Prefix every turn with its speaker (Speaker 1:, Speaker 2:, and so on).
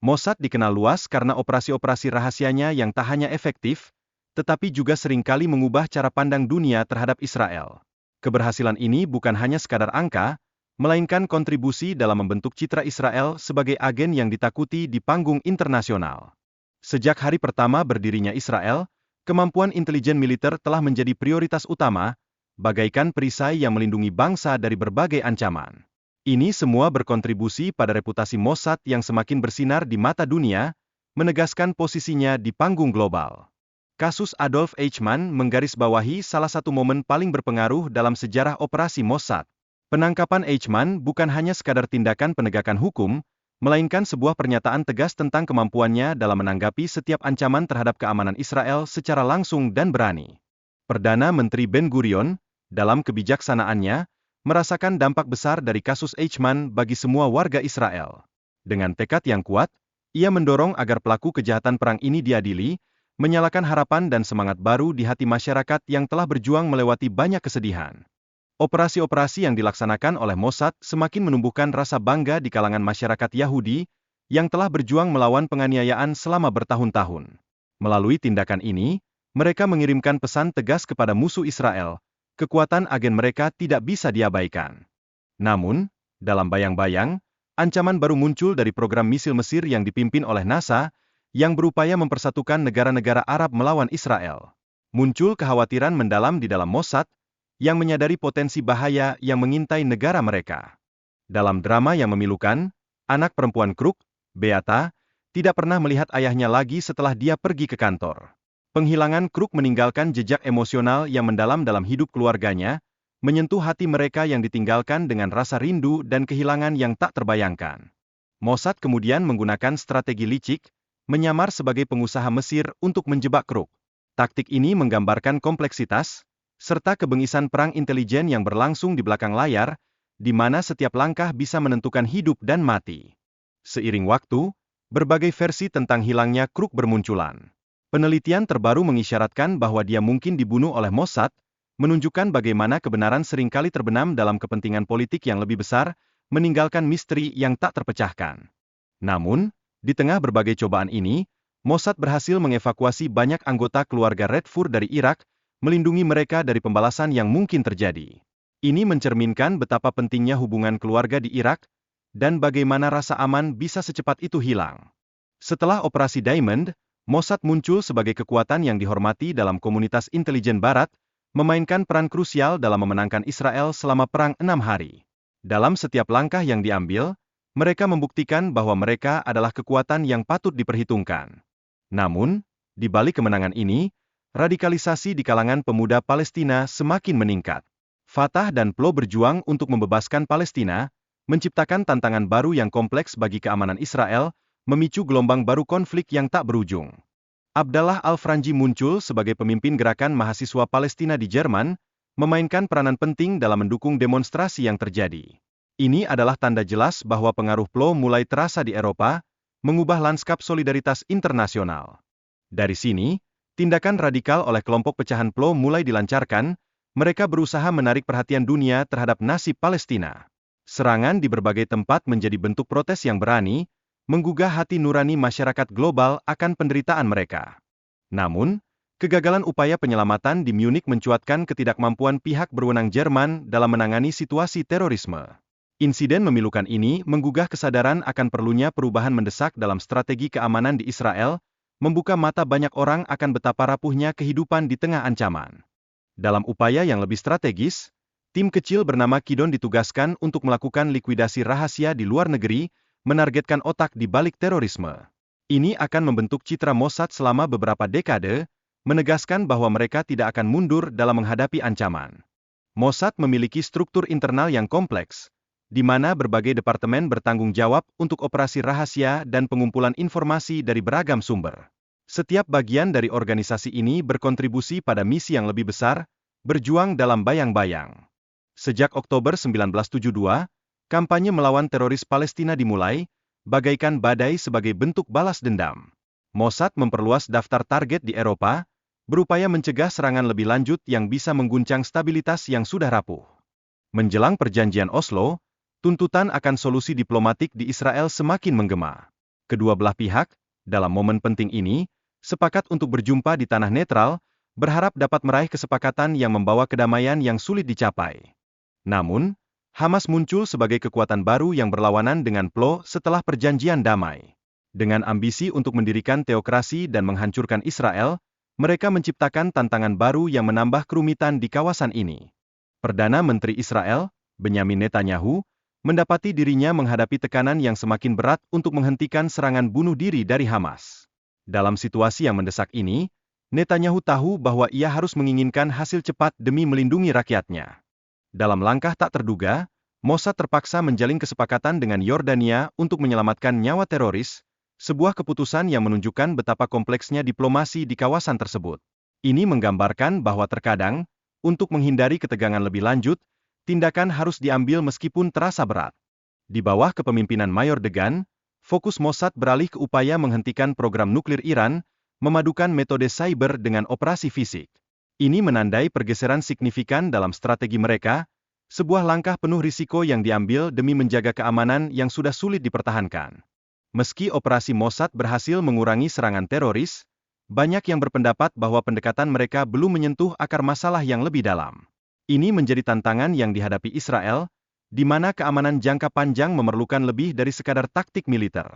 Speaker 1: Mossad dikenal luas karena operasi-operasi rahasianya yang tak hanya efektif, tetapi juga seringkali mengubah cara pandang dunia terhadap Israel. Keberhasilan ini bukan hanya sekadar angka, melainkan kontribusi dalam membentuk citra Israel sebagai agen yang ditakuti di panggung internasional. Sejak hari pertama berdirinya Israel, kemampuan intelijen militer telah menjadi prioritas utama, bagaikan perisai yang melindungi bangsa dari berbagai ancaman. Ini semua berkontribusi pada reputasi Mossad yang semakin bersinar di mata dunia, menegaskan posisinya di panggung global. Kasus Adolf Eichmann menggarisbawahi salah satu momen paling berpengaruh dalam sejarah operasi Mossad. Penangkapan Eichmann bukan hanya sekadar tindakan penegakan hukum, melainkan sebuah pernyataan tegas tentang kemampuannya dalam menanggapi setiap ancaman terhadap keamanan Israel secara langsung dan berani. Perdana Menteri Ben-Gurion, dalam kebijaksanaannya, merasakan dampak besar dari kasus Eichmann bagi semua warga Israel. Dengan tekad yang kuat, ia mendorong agar pelaku kejahatan perang ini diadili, menyalakan harapan dan semangat baru di hati masyarakat yang telah berjuang melewati banyak kesedihan. Operasi-operasi yang dilaksanakan oleh Mossad semakin menumbuhkan rasa bangga di kalangan masyarakat Yahudi, yang telah berjuang melawan penganiayaan selama bertahun-tahun. Melalui tindakan ini, mereka mengirimkan pesan tegas kepada musuh Israel, kekuatan agen mereka tidak bisa diabaikan. Namun, dalam bayang-bayang, ancaman baru muncul dari program misil Mesir yang dipimpin oleh NASA, yang berupaya mempersatukan negara-negara Arab melawan Israel. Muncul kekhawatiran mendalam di dalam Mossad, yang menyadari potensi bahaya yang mengintai negara mereka. Dalam drama yang memilukan, anak perempuan Kruk, Beata, tidak pernah melihat ayahnya lagi setelah dia pergi ke kantor. Penghilangan Kruk meninggalkan jejak emosional yang mendalam dalam hidup keluarganya, menyentuh hati mereka yang ditinggalkan dengan rasa rindu dan kehilangan yang tak terbayangkan. Mossad kemudian menggunakan strategi licik, menyamar sebagai pengusaha Mesir untuk menjebak Kruk. Taktik ini menggambarkan kompleksitas, serta kebengisan perang intelijen yang berlangsung di belakang layar, di mana setiap langkah bisa menentukan hidup dan mati. Seiring waktu, berbagai versi tentang hilangnya Kruk bermunculan. Penelitian terbaru mengisyaratkan bahwa dia mungkin dibunuh oleh Mossad, menunjukkan bagaimana kebenaran seringkali terbenam dalam kepentingan politik yang lebih besar, meninggalkan misteri yang tak terpecahkan. Namun, di tengah berbagai cobaan ini, Mossad berhasil mengevakuasi banyak anggota keluarga Redfur dari Irak, melindungi mereka dari pembalasan yang mungkin terjadi. Ini mencerminkan betapa pentingnya hubungan keluarga di Irak, dan bagaimana rasa aman bisa secepat itu hilang. Setelah Operasi Diamond, Mossad muncul sebagai kekuatan yang dihormati dalam komunitas intelijen Barat, memainkan peran krusial dalam memenangkan Israel selama Perang 6 Hari. Dalam setiap langkah yang diambil, mereka membuktikan bahwa mereka adalah kekuatan yang patut diperhitungkan. Namun, di balik kemenangan ini, radikalisasi di kalangan pemuda Palestina semakin meningkat. Fatah dan PLO berjuang untuk membebaskan Palestina, menciptakan tantangan baru yang kompleks bagi keamanan Israel, memicu gelombang baru konflik yang tak berujung. Abdallah Al-Franji muncul sebagai pemimpin gerakan mahasiswa Palestina di Jerman, memainkan peranan penting dalam mendukung demonstrasi yang terjadi. Ini adalah tanda jelas bahwa pengaruh PLO mulai terasa di Eropa, mengubah lanskap solidaritas internasional. Dari sini, tindakan radikal oleh kelompok pecahan PLO mulai dilancarkan, mereka berusaha menarik perhatian dunia terhadap nasib Palestina. Serangan di berbagai tempat menjadi bentuk protes yang berani, menggugah hati nurani masyarakat global akan penderitaan mereka. Namun, kegagalan upaya penyelamatan di Munich mencuatkan ketidakmampuan pihak berwenang Jerman dalam menangani situasi terorisme. Insiden memilukan ini menggugah kesadaran akan perlunya perubahan mendesak dalam strategi keamanan di Israel, membuka mata banyak orang akan betapa rapuhnya kehidupan di tengah ancaman. Dalam upaya yang lebih strategis, tim kecil bernama Kidon ditugaskan untuk melakukan likuidasi rahasia di luar negeri, menargetkan otak di balik terorisme. Ini akan membentuk citra Mossad selama beberapa dekade, menegaskan bahwa mereka tidak akan mundur dalam menghadapi ancaman. Mossad memiliki struktur internal yang kompleks, di mana berbagai departemen bertanggung jawab untuk operasi rahasia dan pengumpulan informasi dari beragam sumber. Setiap bagian dari organisasi ini berkontribusi pada misi yang lebih besar, berjuang dalam bayang-bayang. Sejak Oktober 1972, kampanye melawan teroris Palestina dimulai, bagaikan badai sebagai bentuk balas dendam. Mossad memperluas daftar target di Eropa, berupaya mencegah serangan lebih lanjut yang bisa mengguncang stabilitas yang sudah rapuh. Menjelang perjanjian Oslo, tuntutan akan solusi diplomatik di Israel semakin menggema. Kedua belah pihak, dalam momen penting ini, sepakat untuk berjumpa di tanah netral, berharap dapat meraih kesepakatan yang membawa kedamaian yang sulit dicapai. Namun, Hamas muncul sebagai kekuatan baru yang berlawanan dengan PLO setelah perjanjian damai. Dengan ambisi untuk mendirikan teokrasi dan menghancurkan Israel, mereka menciptakan tantangan baru yang menambah kerumitan di kawasan ini. Perdana Menteri Israel, Benyamin Netanyahu, mendapati dirinya menghadapi tekanan yang semakin berat untuk menghentikan serangan bunuh diri dari Hamas. Dalam situasi yang mendesak ini, Netanyahu tahu bahwa ia harus menginginkan hasil cepat demi melindungi rakyatnya. Dalam langkah tak terduga, Mossad terpaksa menjalin kesepakatan dengan Yordania untuk menyelamatkan nyawa teroris, sebuah keputusan yang menunjukkan betapa kompleksnya diplomasi di kawasan tersebut. Ini menggambarkan bahwa terkadang, untuk menghindari ketegangan lebih lanjut, tindakan harus diambil meskipun terasa berat. Di bawah kepemimpinan Mayor Degan, fokus Mossad beralih ke upaya menghentikan program nuklir Iran, memadukan metode cyber dengan operasi fisik. Ini menandai pergeseran signifikan dalam strategi mereka, sebuah langkah penuh risiko yang diambil demi menjaga keamanan yang sudah sulit dipertahankan. Meski operasi Mossad berhasil mengurangi serangan teroris, banyak yang berpendapat bahwa pendekatan mereka belum menyentuh akar masalah yang lebih dalam. Ini menjadi tantangan yang dihadapi Israel, di mana keamanan jangka panjang memerlukan lebih dari sekadar taktik militer.